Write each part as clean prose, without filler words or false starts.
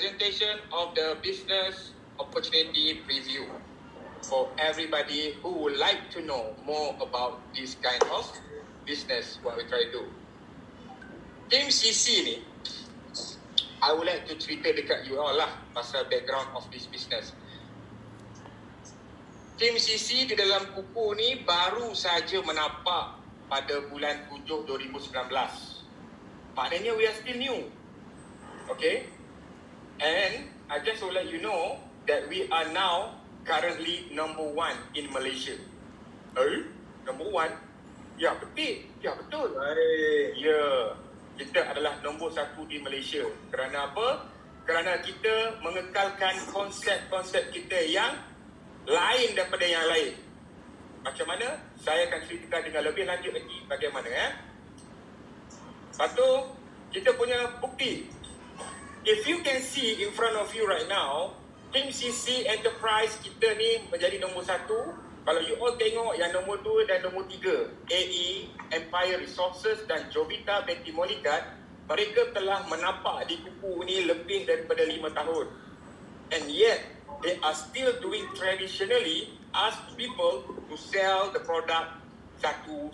presentation of the business opportunity preview for everybody who would like to know more about this kind of business, what we try to do. Team CC ni, I would like to cerita dekat you all lah pasal background of this business. Team CC di dalam kuku ni baru saja menapak pada bulan 7 2019. Maknanya we are still new. Okay? And I just will let you know that we are now currently number 1 in Malaysia. Number 1? Ya, betul. Ya, betul. Ya, kita adalah nombor 1 di Malaysia. Kerana apa? Kerana kita mengekalkan konsep-konsep kita yang lain daripada yang lain. Macam mana? Saya akan ceritakan dengan lebih lanjut lagi bagaimana. Lepas tu, kita punya bukti. If you can see in front of you right now, Team CC Enterprise kita ni menjadi nombor 1. Kalau you all tengok yang nombor 2 dan nombor 3, AE, Empire Resources dan Jovita Binti Molikat, mereka telah menapak di kuku ni lebih daripada 5 tahun. And yet, they are still doing traditionally ask people to sell the product satu.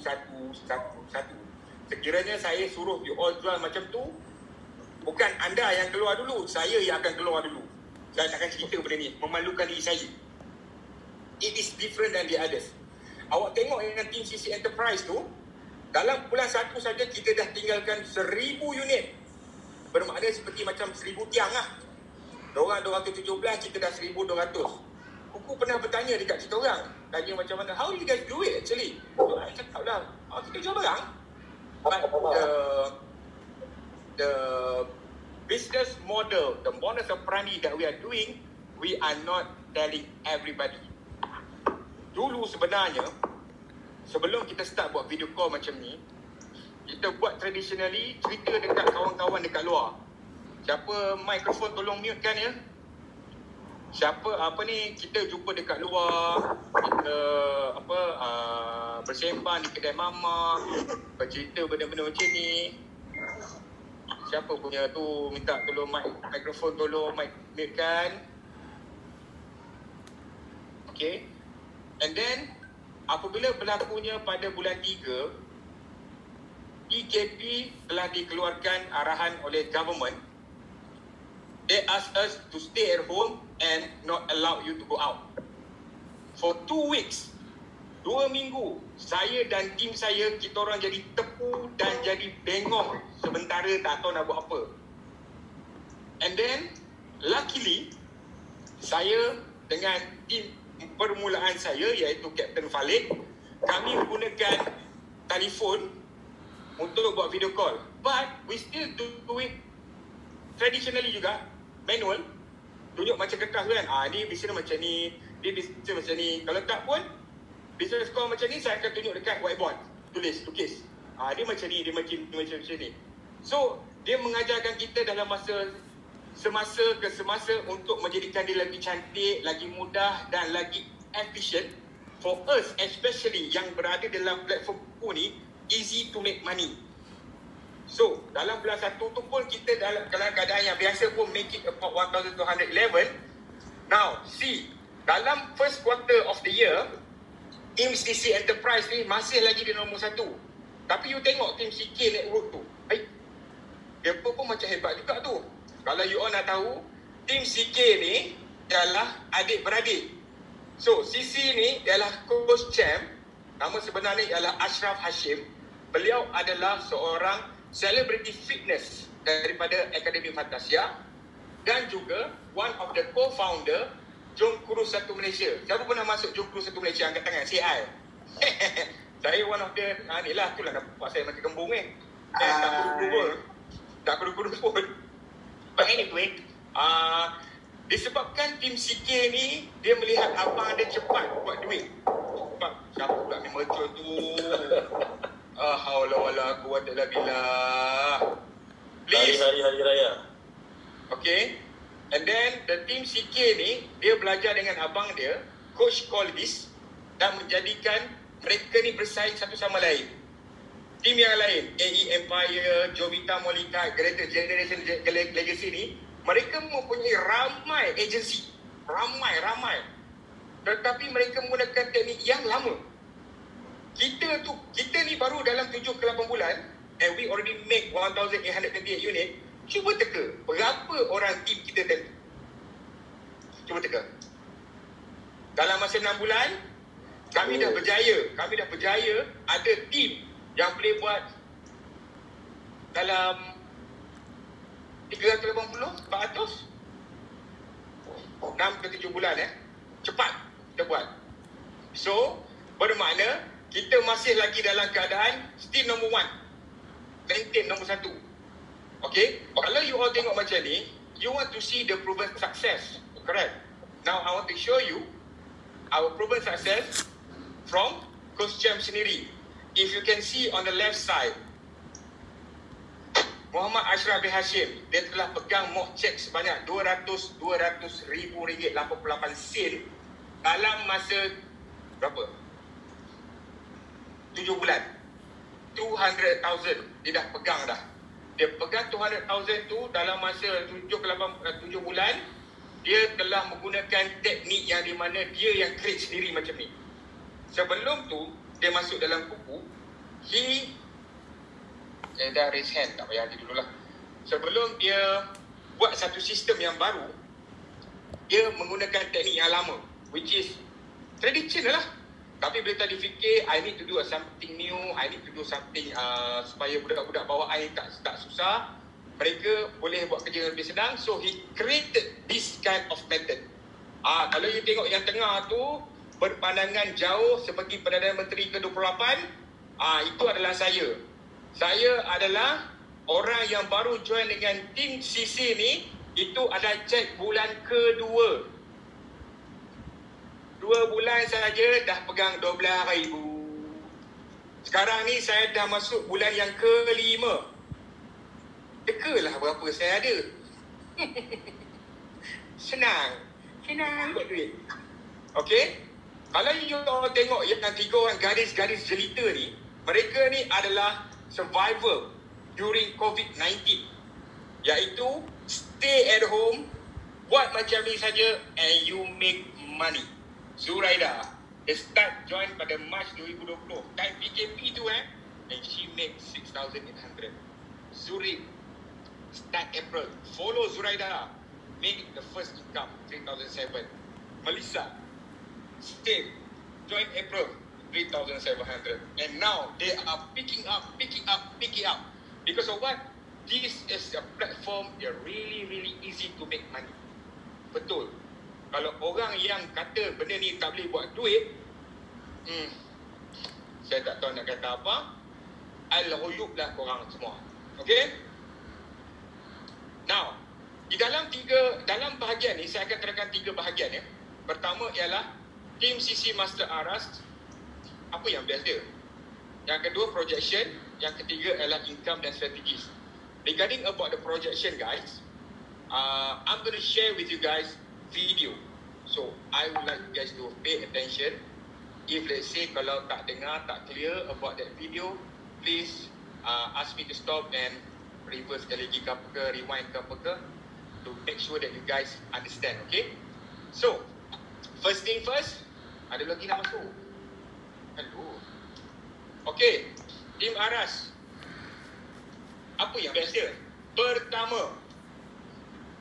Sekiranya saya suruh you all jual macam tu, bukan anda yang keluar dulu, saya yang akan keluar dulu. Saya takkan cerita benda ni, memalukan diri saya. It is different than the others. Awak tengok dengan Team CC Enterprise tu, dalam bulan 1 saja kita dah tinggalkan 1000 unit. Bermakna seperti macam 1000 tiang lah. Diorang 217, kita dah 1200. Kuku pernah bertanya dekat kita orang, tanya macam mana, how do you guys do it actually? So, I cakap dah, kita jual barang. But the business model, the modus operandi that we are doing, we are not telling everybody. Dulu sebenarnya, sebelum kita start buat video call macam ni, kita buat traditionally cerita dekat kawan-kawan dekat luar. Siapa mikrofon tolong mute kan ya? Siapa kita jumpa dekat luar, kita bersembang di kedai mamak, bercerita benda-benda macam ni. Siapa punya tu minta tolong mikrofon tolong mute kan? Okay. And then apabila berlakunya pada bulan 3, PKP telah dikeluarkan arahan oleh government. They ask us to stay at home and not allow you to go out. For 2 weeks, 2 minggu, saya dan tim saya, kita orang jadi tepu dan jadi bengong sementara tak tahu nak buat apa. And then, luckily, saya dengan tim permulaan saya, iaitu Captain Falik, kami menggunakan telefon untuk buat video call. But, we still do it traditionally juga, manual. Tunjuk macam kertas kan, ni business macam ni, dia business macam ni. Kalau tak pun, business call macam ni, saya akan tunjuk dekat whiteboard, tukis. Dia macam ni, dia macam ni. So, dia mengajarkan kita dalam semasa ke semasa untuk menjadikan dia lagi cantik, lagi mudah dan lagi efficient. For us, especially yang berada dalam platform buku ni, easy to make money. So, dalam bulan 1 tu pun kita dalam keadaan yang biasa pun make it about 1,211. Now, see, dalam first quarter of the year, Team CC Enterprise ni masih lagi di nombor 1. Tapi you tengok Team CK Network tu, dia pun macam hebat juga tu. Kalau you all nak tahu, Team CK ni adalah adik-beradik. So, CC ni ialah Coach Champ. Nama sebenarnya ialah Ashraf Hashim. Beliau adalah seorang celebrity fitness daripada Akademi Fantasia dan juga one of the co-founder Jom Kurus 1 Malaysia. Siapa pernah masuk Jom Kurus 1 Malaysia? Angkat tangan, say hi. Saya one of the, ni lah, itulah nampak saya macam kembung tak kurus pun. But anyway, disebabkan Team CK ni, dia melihat abang dia cepat buat duit. Cepat, siapa pula ni mercul tu? Haula wala quwwata illa billah. Please. Hari raya. Okay. And then the Team CK ni, dia belajar dengan abang dia, Coach Colbis, dan menjadikan mereka ni bersaing satu sama lain. Tim yang lain, AE Empire, Jovita Molika, Greater Generation Legacy ni, Mereka mempunyai ramai agensi. Ramai. Tetapi mereka menggunakan teknik yang lama. Kita ni baru dalam 7 ke 8 bulan and we already make 1,828 unit. Cuba teka, berapa orang tim kita tadi? Cuba teka. Dalam masa 6 bulan, kami dah berjaya ada tim yang boleh buat dalam 380, 400 6 ke 7 bulan cepat kita buat. So bermakna kita masih lagi dalam keadaan still number 1, maintain number 1. Okay, kalau you all tengok macam ni, you want to see the proven success, correct? Now I want to show you our proven success from Coach Champ sendiri. If you can see on the left side, Muhammad Ashraf bin Hashim, dia telah pegang mock check sebanyak 200 ribu ringgit 88 sen dalam masa berapa? 7 bulan. 200,000 dia dah pegang dah. Dia pegang 200,000 tu dalam masa 7 bulan. Dia telah menggunakan teknik yang di mana dia yang create sendiri macam ni. Sebelum tu dia masuk dalam buku, dah raise hand, tak payah dulu lah. Sebelum dia buat satu sistem yang baru, dia menggunakan teknik yang lama, which is traditional lah. Tapi bila tadi fikir, I need to do something new, I need to do something supaya budak-budak bawah I tak susah, mereka boleh buat kerja lebih senang. So he created this kind of method. Kalau you tengok yang tengah tu, berpandangan jauh seperti Perdana Menteri ke-28, itu adalah saya. Saya adalah orang yang baru join dengan tim CC ni. Itu ada cek bulan kedua. 2 bulan saja dah pegang 12,000. Sekarang ni saya dah masuk bulan yang ke-5. Tekalah berapa saya ada. Senang buat duit. Okay, kalau you tengok yang 3 orang gadis-gadis jelita ni, mereka ni adalah survivor during COVID-19, iaitu stay at home, buat macam ni saja and you make money. Zuraida, dia start join pada March 2020, time PKP tu and she make 6,800. Zuri start April, follow Zuraida, make the first income 3,700. Melissa stay, join April 3,700. And now they are picking up. Because of what? This is a platform that really easy to make money. Betul. Kalau orang yang kata benda ni tak boleh buat duit, saya tak tahu nak kata apa. Al-Huyub lah korang semua. Okay? Now, di dalam bahagian ni, saya akan terangkan 3 bahagian ya. Pertama ialah Team CC Master Aras, apa yang best dia. Yang kedua, projection. Yang ketiga adalah income dan strategies. Regarding about the projection, guys, I'm going to share with you guys video. So, I would like you guys to pay attention. If let's say kalau tak dengar, tak clear about that video, please ask me to stop and reverse sekali lagi ke apa ke, rewind ke apa ke, to make sure that you guys understand, okay? So, first thing first, ada lagi nak masuk? Hello. Okay, Tim Aras, apa yang best dia? Pertama,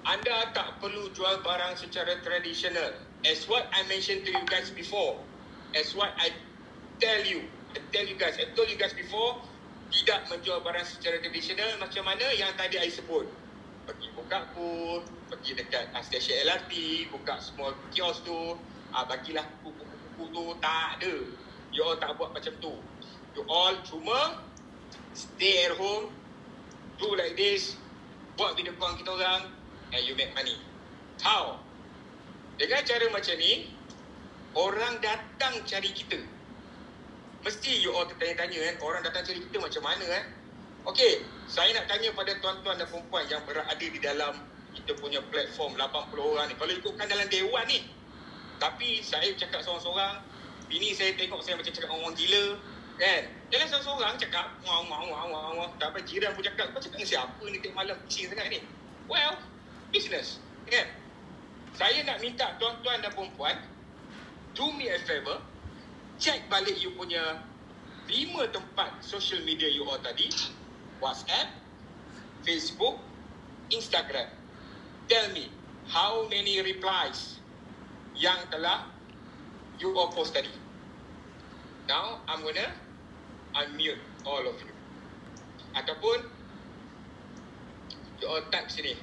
anda tak perlu jual barang secara tradisional. As what I mentioned to you guys before, as what I told you guys before, tidak menjual barang secara tradisional macam mana yang tadi I sebut. Pergi buka booth, pergi dekat stesen LRT, buka semua kios tu, bagilah buku-buku tu, tak ada. You all tak buat macam tu. You all cuma stay at home, do like this, buat video call kita orang, and you make money. How? Dengan cara macam ni, orang datang cari kita. Mesti you all tertanya-tanya kan, orang datang cari kita macam mana kan? Okay, saya nak tanya pada tuan-tuan dan perempuan yang berada di dalam kita punya platform 80 orang ni. Kalau ikutkan dalam dewan ni, tapi saya cakap seorang-seorang, bini saya tengok saya macam cakap orang gila kan? Jalan seorang-seorang cakap tak apa, jiran pun cakap, kau cakap dengan siapa ni tengok malam pusing sangat ni? Well, business. Kan? Saya nak minta tuan-tuan dan perempuan, do me a favor, check balik you punya 5 tempat social media you all tadi. WhatsApp, Facebook, Instagram. Tell me, how many replies yang telah you all post tadi? Now, I'm gonna unmute all of you. Ataupun you all type sini.